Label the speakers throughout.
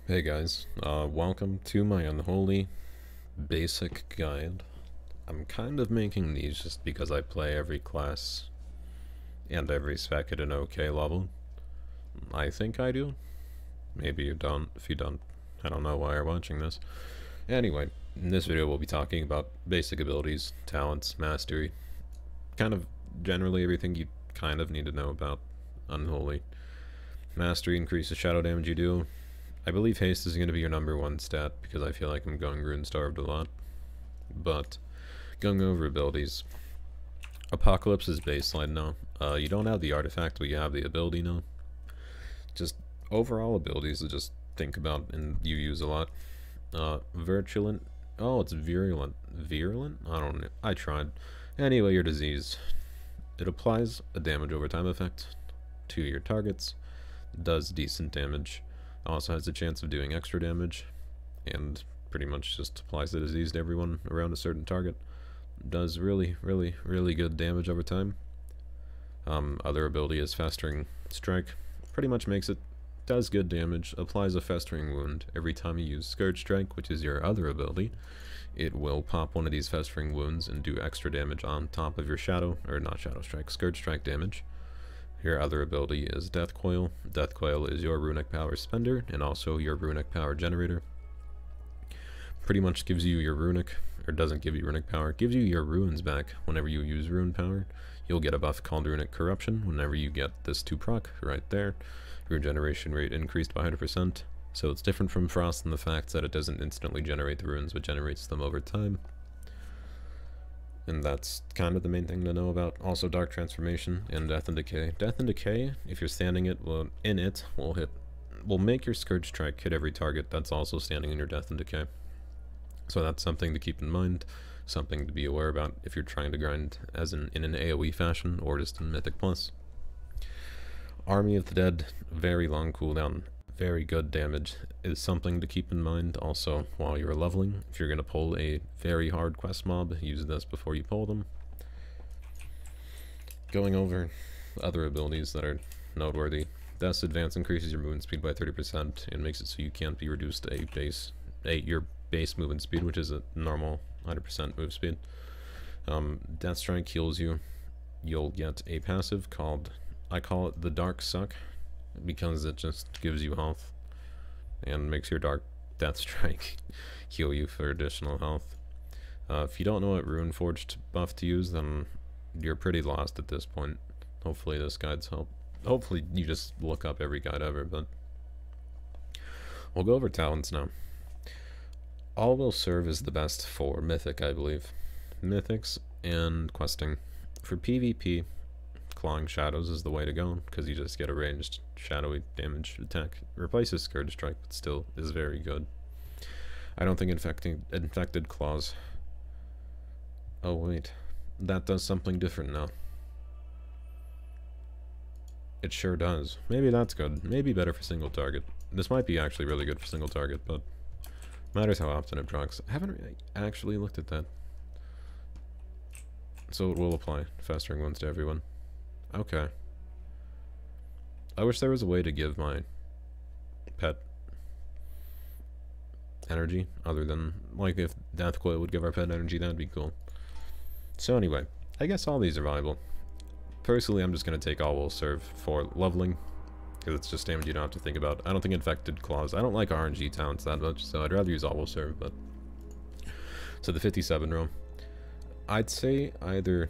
Speaker 1: Hey guys, welcome to my Unholy Basic Guide. I'm kind of making these just because I play every class and every spec at an okay level. I think I do. Maybe you don't. If you don't, I don't know why you're watching this. Anyway, in this video we'll be talking about basic abilities, talents, mastery, kind of generally everything you kind of need to know about Unholy. Mastery increases shadow damage you do. I believe haste is going to be your number one stat because I feel like I'm going rune starved a lot. But going over abilities, Apocalypse is baseline now. You don't have the artifact, but you have the ability now. Just overall abilities to just think about and you use a lot. Virulent. Oh, it's virulent. Virulent? I don't know. I tried. Anyway, you're diseased. It applies a damage over time effect to your targets. Does decent damage. Also has a chance of doing extra damage, and pretty much just applies the disease to everyone around a certain target. Does really good damage over time. Other ability is Festering Strike. Pretty much does good damage, applies a Festering Wound. Every time you use Scourge Strike, which is your other ability, it will pop one of these Festering Wounds and do extra damage on top of your Scourge Strike damage. Your other ability is Death Coil. Death Coil is your runic power spender and also your runic power generator. Pretty much gives you your runic, or doesn't give you runic power, gives you your runes back whenever you use rune power. You'll get a buff called Runic Corruption whenever you get this 2 proc right there. Your generation rate increased by 100%. So it's different from Frost in the fact that it doesn't instantly generate the runes, but generates them over time. And that's kind of the main thing to know about. Also Dark Transformation and Death and Decay. Death and Decay, if you're standing will make your Scourge Strike hit every target that's also standing in your Death and Decay. So that's something to keep in mind, something to be aware about if you're trying to grind in an AoE fashion or just in Mythic Plus. Army of the Dead, very long cooldown. Very good damage is something to keep in mind also while you're leveling. If you're going to pull a very hard quest mob, use this before you pull them. Going over other abilities that are noteworthy. Death's Advance increases your movement speed by 30% and makes it so you can't be reduced to your base movement speed, which is a normal 100% move speed. Death Strike heals you. You'll get a passive called, I call it the Dark Suck, because it just gives you health and makes your Death Strike heal you for additional health. If you don't know what Runeforged buff to use, then you're pretty lost at this point. Hopefully this guide's help. Hopefully you just look up every guide ever, but we'll go over talents now. All will serve as the best for Mythic, I believe. Mythics and questing. For PvP, Clawing Shadows is the way to go, because you just get a ranged shadowy damage attack. Replaces Scourge Strike, but still is very good. I don't think Infected Claws... Oh wait, that does something different now. It sure does. Maybe that's good. Maybe better for single target. This might be actually really good for single target, but matters how often it procs. I haven't really actually looked at that. So it will apply Festering Wounds to everyone. Okay. I wish there was a way to give my pet energy, other than, like, if Death Coil would give our pet energy, that'd be cool. So anyway, I guess all these are valuable. Personally, I'm just going to take all will serve for leveling, because it's just damage you don't have to think about. I don't think Infected Claws, I don't like RNG talents that much, so I'd rather use all will serve, but... So the 57 row. I'd say either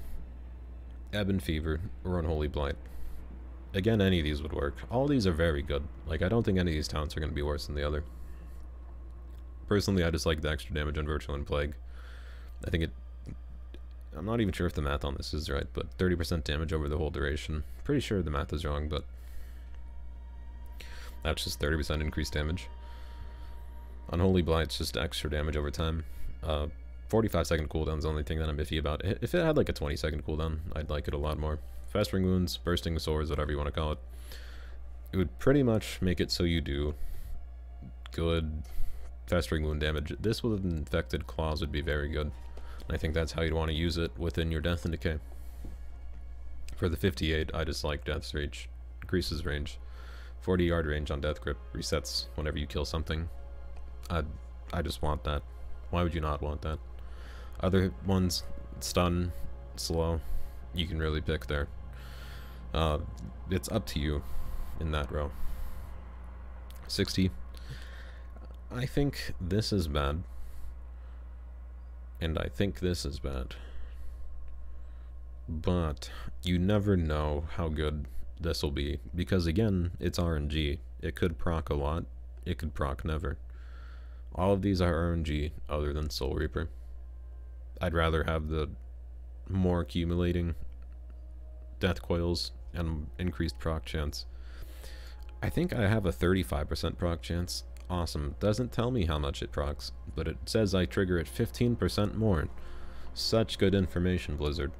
Speaker 1: Ebon Fever or Unholy Blight. Again, any of these would work. All these are very good. Like, I don't think any of these talents are going to be worse than the other. Personally, I just like the extra damage on Virulent Plague. I think I'm not even sure if the math on this is right, but 30% damage over the whole duration. Pretty sure the math is wrong, but that's just 30% increased damage. Unholy Blight's just extra damage over time. 45-second cooldown is the only thing that I'm iffy about. If it had like a 20-second cooldown, I'd like it a lot more. Festering Wounds, Bursting Swords, whatever you want to call it. It would pretty much make it so you do good Festering Wound damage. This with Infected Claws would be very good. And I think that's how you'd want to use it within your Death and Decay. For the 58, I just like Death's Reach. Increases range. 40-yard range on death grip resets whenever you kill something. I just want that. Why would you not want that? Other ones, stun, slow, you can really pick there. It's up to you in that row. 60. I think this is bad. And I think this is bad. But you never know how good this will be, because again, it's RNG. It could proc a lot, it could proc never. All of these are RNG other than Soul Reaper. I'd rather have the more accumulating death coils and increased proc chance. I think I have a 35% proc chance. Awesome. Doesn't tell me how much it procs, but it says I trigger it 15% more. Such good information, Blizzard.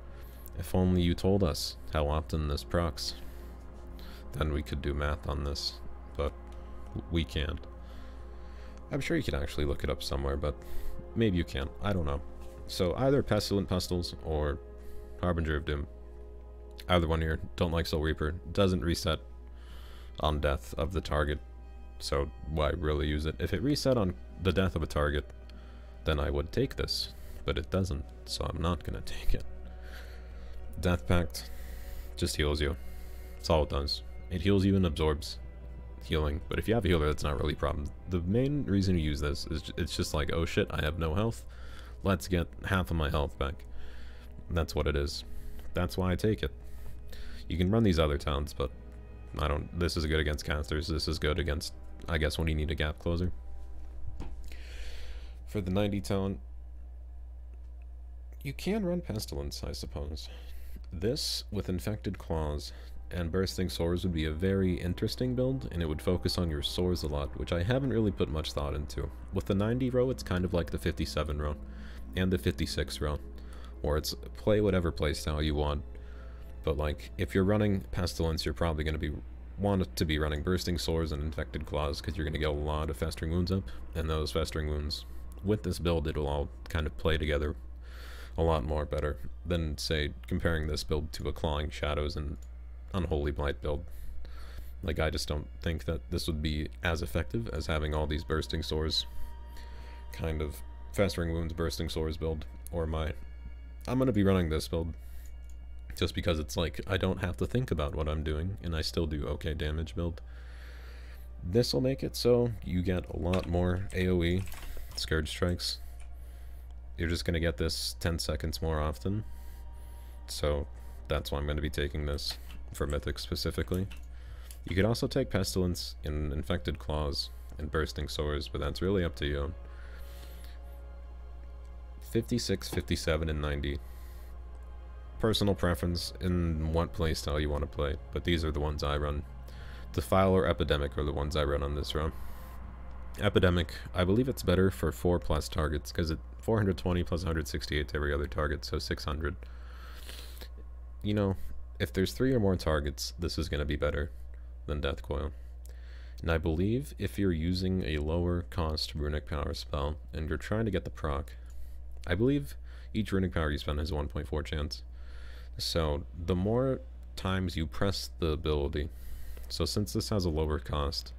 Speaker 1: If only you told us how often this procs. Then we could do math on this, but we can't. I'm sure you could actually look it up somewhere, but maybe you can't. I don't know. So either Pestilent Pestles or Harbinger of Doom. Either one here. Don't like Soul Reaper. Doesn't reset on death of the target, so why really use it? If it reset on the death of a target, then I would take this, but it doesn't, so I'm not gonna take it. Death Pact just heals you. That's all it does. It heals you and absorbs healing, but if you have a healer, that's not really a problem. The main reason you use this is it's just like, oh shit, I have no health. Let's get half of my health back. That's what it is. That's why I take it. You can run these other towns, but I don't. This is good against casters. This is good against, I guess, when you need a gap closer. For the 90 tone, you can run Pestilence, I suppose. This, with Infected Claws and Bursting Sores, would be a very interesting build, and it would focus on your sores a lot, which I haven't really put much thought into. With the 90 row, it's kind of like the 57 row, and the 56 row, or it's play whatever playstyle you want. But like, if you're running Pestilence, you're probably going to want to be running Bursting Sores and Infected Claws, because you're going to get a lot of Festering Wounds up, and those Festering Wounds, with this build, it'll all kind of play together a lot more better than, say, comparing this build to a Clawing Shadows and Unholy Blight build. Like, I just don't think that this would be as effective as having all these Bursting Sores kind of Festering Wounds, Bursting Sores build, or I'm going to be running this build just because it's like, I don't have to think about what I'm doing, and I still do okay damage build. This will make it so you get a lot more AoE, Scourge Strikes. You're just going to get this 10 seconds more often, so that's why I'm going to be taking this for Mythic specifically. You could also take Pestilence in Infected Claws and Bursting Sores, but that's really up to you. 56, 57, and 90. Personal preference in what playstyle you want to play, but these are the ones I run. Defile or Epidemic are the ones I run on this round. Epidemic, I believe it's better for 4+ targets, because it's 420 plus 168 to every other target, so 600. You know, if there's 3 or more targets, this is going to be better than Death Coil. And I believe if you're using a lower cost runic power spell, and you're trying to get the proc, I believe each runic power you spend has a 1.4 chance. So the more times you press the ability, so since this has a lower cost,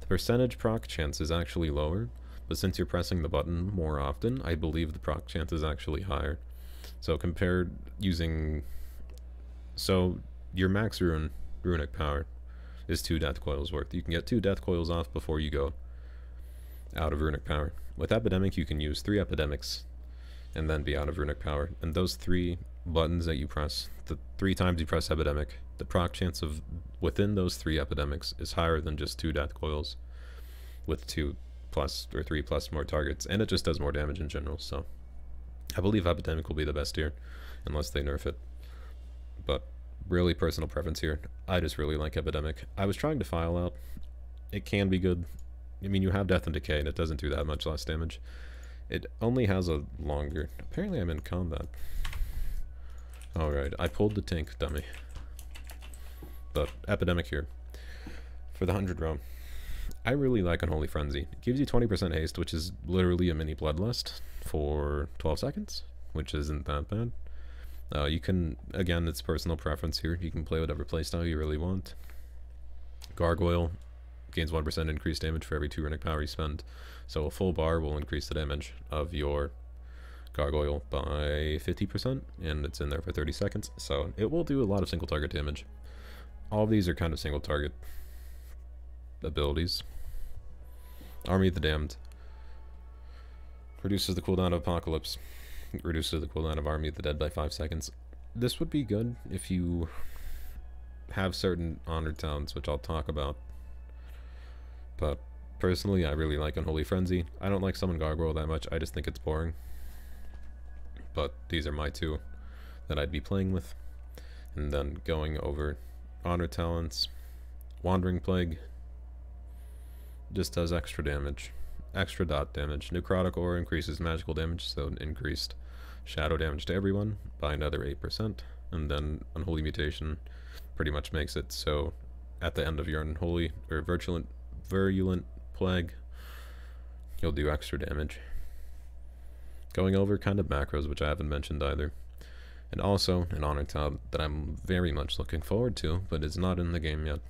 Speaker 1: the percentage proc chance is actually lower, but since you're pressing the button more often, I believe the proc chance is actually higher. So compared using, so your max runic power is 2 death coils worth. You can get 2 death coils off before you go out of runic power. With Epidemic, you can use 3 epidemics and then be out of runic power. And those 3 buttons that you press, the 3 times you press Epidemic, the proc chance of within those 3 epidemics is higher than just 2 death coils with 2+ or 3+ more targets, and it just does more damage in general. So I believe Epidemic will be the best here, unless they nerf it. But really personal preference here. I just really like Epidemic. I was trying Defile out. It can be good. I mean, you have Death and Decay, and it doesn't do that much less damage. It only has a longer... Apparently I'm in combat. Alright, I pulled the tank, dummy. But Epidemic here. For the 100 row. I really like Unholy Frenzy. It gives you 20% haste, which is literally a mini Bloodlust for 12 seconds, which isn't that bad. You can, again, it's personal preference here. You can play whatever playstyle you really want. Gargoyle gains 1% increased damage for every 2 runic power you spend. So a full bar will increase the damage of your Gargoyle by 50%, and it's in there for 30 seconds, so it will do a lot of single target damage. All of these are kind of single target abilities. Army of the Damned reduces the cooldown of Apocalypse, reduces the cooldown of Army of the Dead by 5 seconds. This would be good if you have certain honored talents, which I'll talk about, but personally I really like Unholy Frenzy. I don't like Summon Gargoyle that much, I just think it's boring. But these are my two that I'd be playing with. And then going over honor talents. Wandering Plague just does extra damage. Extra dot damage. Necrotic Aura increases magical damage, so increased shadow damage to everyone by another 8%. And then Unholy Mutation pretty much makes it so at the end of your Unholy or Virulent Plague, you'll do extra damage. Going over kind of macros, which I haven't mentioned either. And also an honor talent that I'm very much looking forward to, but is not in the game yet.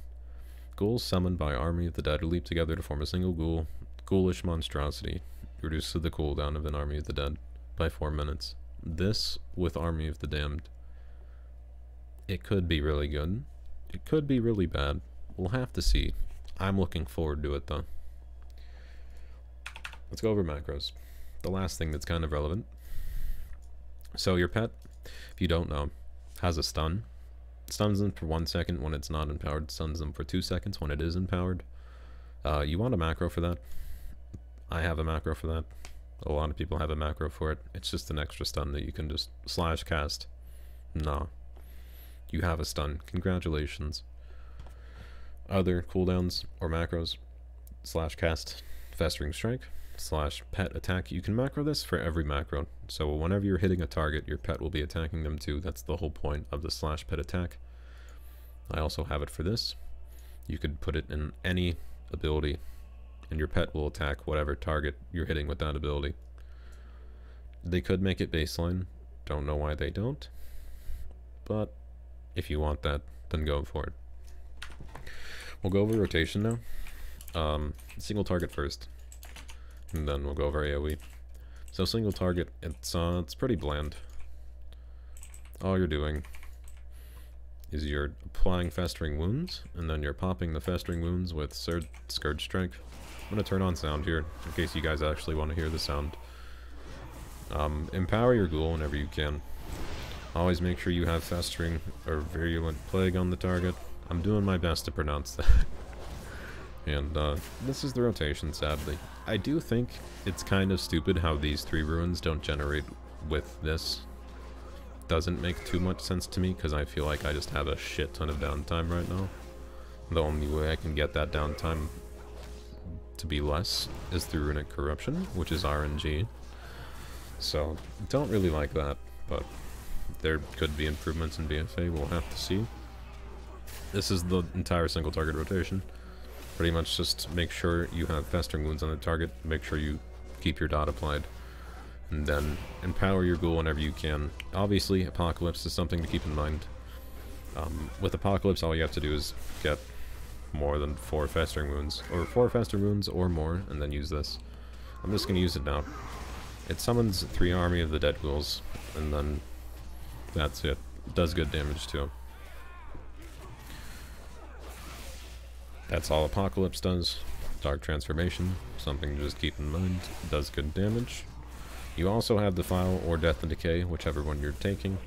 Speaker 1: Ghouls summoned by Army of the Dead who leap together to form a single ghoul. Ghoulish monstrosity reduces the cooldown of an Army of the Dead by 4 minutes. This with Army of the Damned. It could be really good. It could be really bad. We'll have to see. I'm looking forward to it though. Let's go over macros. The last thing that's kind of relevant. So your pet, if you don't know, has a stun. Stuns them for 1 second when it's not empowered. Stuns them for 2 seconds when it is empowered. You want a macro for that. I have a macro for that. A lot of people have a macro for it. It's just an extra stun that you can just slash cast. Nah. You have a stun. Congratulations. Other cooldowns or macros. Slash cast. Festering Strike. Slash pet attack. You can macro this for every macro. So whenever you're hitting a target, your pet will be attacking them too. That's the whole point of the slash pet attack. I also have it for this. You could put it in any ability, and your pet will attack whatever target you're hitting with that ability. They could make it baseline. Don't know why they don't. But if you want that, then go for it. We'll go over rotation now. Single target first. And then we'll go over AoE. So single target, it's pretty bland. All you're doing is you're applying Festering Wounds, and then you're popping the Festering Wounds with Scourge Strike. I'm going to turn on sound here, in case you guys actually want to hear the sound. Empower your ghoul whenever you can. Always make sure you have Festering or Virulent Plague on the target. I'm doing my best to pronounce that. And this is the rotation, sadly. I do think it's kind of stupid how these 3 ruins don't generate with this. Doesn't make too much sense to me, because I feel like I just have a shit ton of downtime right now. The only way I can get that downtime to be less is through Runic Corruption, which is RNG. So, don't really like that, but there could be improvements in BFA, we'll have to see. This is the entire single target rotation. Pretty much just make sure you have Festering Wounds on the target, make sure you keep your dot applied, and then empower your ghoul whenever you can. Obviously, Apocalypse is something to keep in mind. With Apocalypse, all you have to do is get more than 4 Festering Wounds, or 4 Festering Wounds or more, and then use this. I'm just going to use it now. It summons 3 Army of the Dead ghouls, and then that's it. It does good damage too. That's all Apocalypse does. Dark Transformation, something to just keep in mind. It does good damage. You also have Defile or Death and Decay, whichever one you're taking.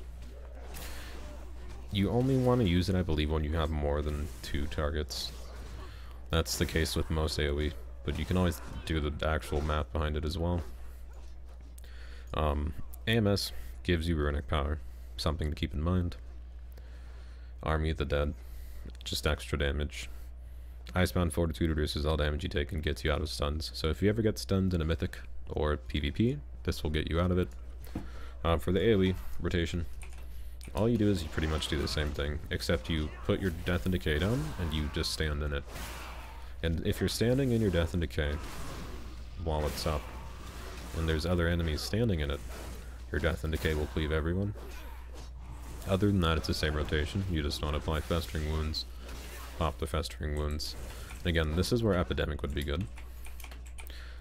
Speaker 1: You only want to use it, I believe, when you have more than 2 targets. That's the case with most AoE, but you can always do the actual math behind it as well. AMS gives you Runic Power, something to keep in mind. Army of the Dead, just extra damage. Icebound Fortitude reduces all damage you take and gets you out of stuns. So if you ever get stunned in a Mythic or PvP, this will get you out of it. For the AoE rotation, all you do is you pretty much do the same thing, except you put your Death and Decay down and you just stand in it. And if you're standing in your Death and Decay while it's up, and there's other enemies standing in it, your Death and Decay will cleave everyone. Other than that, it's the same rotation. You just don't apply Festering Wounds. pop the Festering Wounds. And again, this is where Epidemic would be good.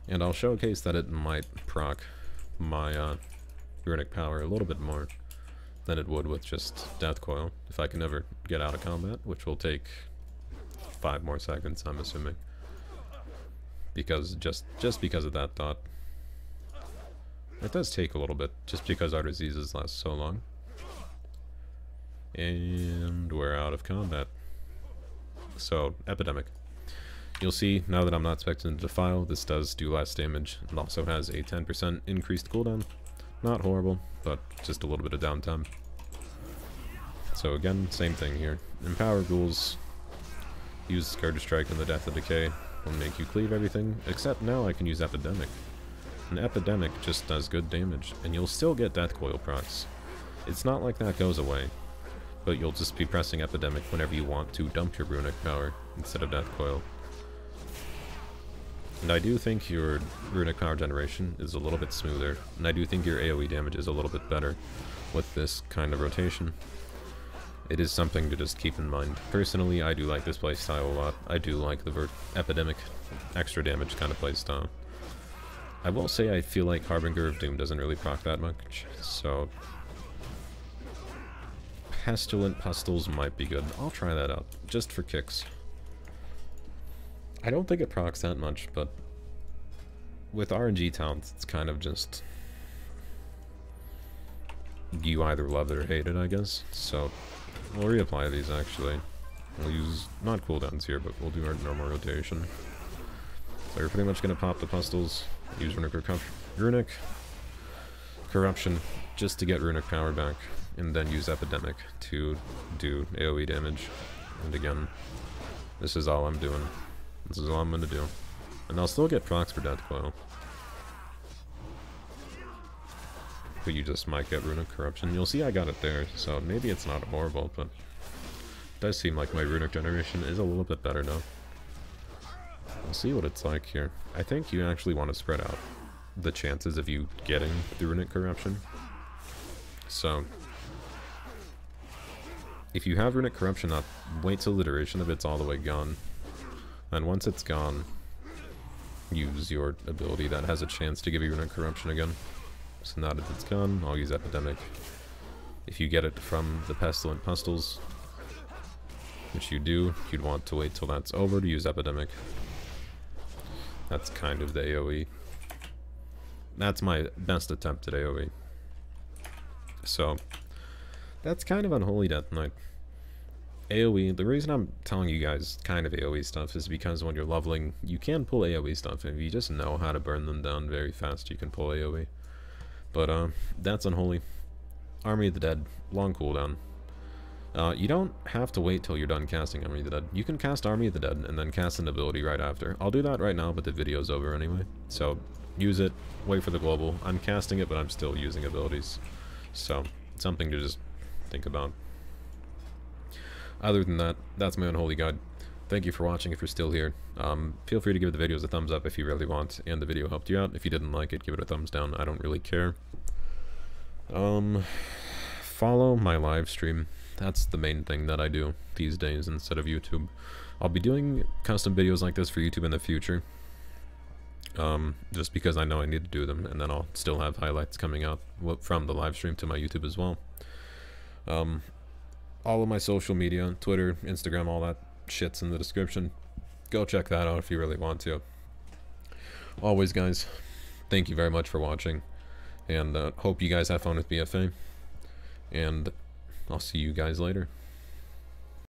Speaker 1: And I'll showcase that it might proc my Runic Power a little bit more than it would with just Death Coil, if I can ever get out of combat, which will take 5 more seconds, I'm assuming. Because, just because of that thought. It does take a little bit, just because our diseases last so long. And we're out of combat. So, Epidemic. You'll see, now that I'm not expecting to defile, this does do less damage. It also has a 10% increased cooldown. Not horrible, but just a little bit of downtime. So again, same thing here. Empower ghouls. Use Scourge Strike and the Death of Decay. Will make you cleave everything, except now I can use Epidemic. And Epidemic just does good damage, and you'll still get Death Coil procs. It's not like that goes away, but you'll just be pressing Epidemic whenever you want to dump your Runic Power instead of Death Coil. And I do think your Runic Power generation is a little bit smoother, and I do think your AoE damage is a little bit better with this kind of rotation. It is something to just keep in mind. Personally, I do like this playstyle a lot. I do like the Epidemic extra damage kind of playstyle. I will say I feel like Harbinger of Doom doesn't really proc that much, so Pestilent Pustules might be good. I'll try that out, just for kicks. I don't think it procs that much, but with RNG talents, it's kind of just... you either love it or hate it, I guess. So, we'll reapply these, actually. We'll use, not cooldowns here, but we'll do our normal rotation. So you're pretty much going to pop the Pustules, use Runic Corruption, just to get Runic Power back, and then use Epidemic to do AoE damage. And again, this is all I'm doing. This is all I'm gonna do. And I'll still get procs for Death Coil. But you just might get Runic Corruption. You'll see I got it there, so maybe it's not horrible, but it does seem like my Runic generation is a little bit better now. We'll see what it's like here. I think you actually want to spread out the chances of you getting the Runic Corruption. So, if you have Runic Corruption up, wait till the duration of it's all the way gone. And once it's gone, use your ability that has a chance to give you Runic Corruption again. So now that it's gone, I'll use Epidemic. If you get it from the Pestilent Pustules, which you do, you'd want to wait till that's over to use Epidemic. That's kind of the AoE. That's my best attempt at AoE. So, that's kind of Unholy Death Knight. AoE, the reason I'm telling you guys kind of AoE stuff is because when you're leveling, you can pull AoE stuff. If you just know how to burn them down very fast, you can pull AoE. But, that's Unholy. Army of the Dead, long cooldown. You don't have to wait till you're done casting Army of the Dead. You can cast Army of the Dead and then cast an ability right after. I'll do that right now, but the video's over anyway. So, use it, wait for the global. I'm casting it, but I'm still using abilities. So, something to just think about. Other than that, that's my Unholy Guide. Thank you for watching if you're still here. Feel free to give the videos a thumbs up if you really want, and the video helped you out. If you didn't like it, give it a thumbs down. I don't really care. Follow my live stream. That's the main thing that I do these days instead of YouTube. I'll be doing custom videos like this for YouTube in the future. Just because I know I need to do them, and then I'll still have highlights coming out from the live stream to my YouTube as well. All of my social media, Twitter, Instagram, all that shit's in the description. Go check that out if you really want to. Always, guys, thank you very much for watching, and hope you guys have fun with BFA, and I'll see you guys later.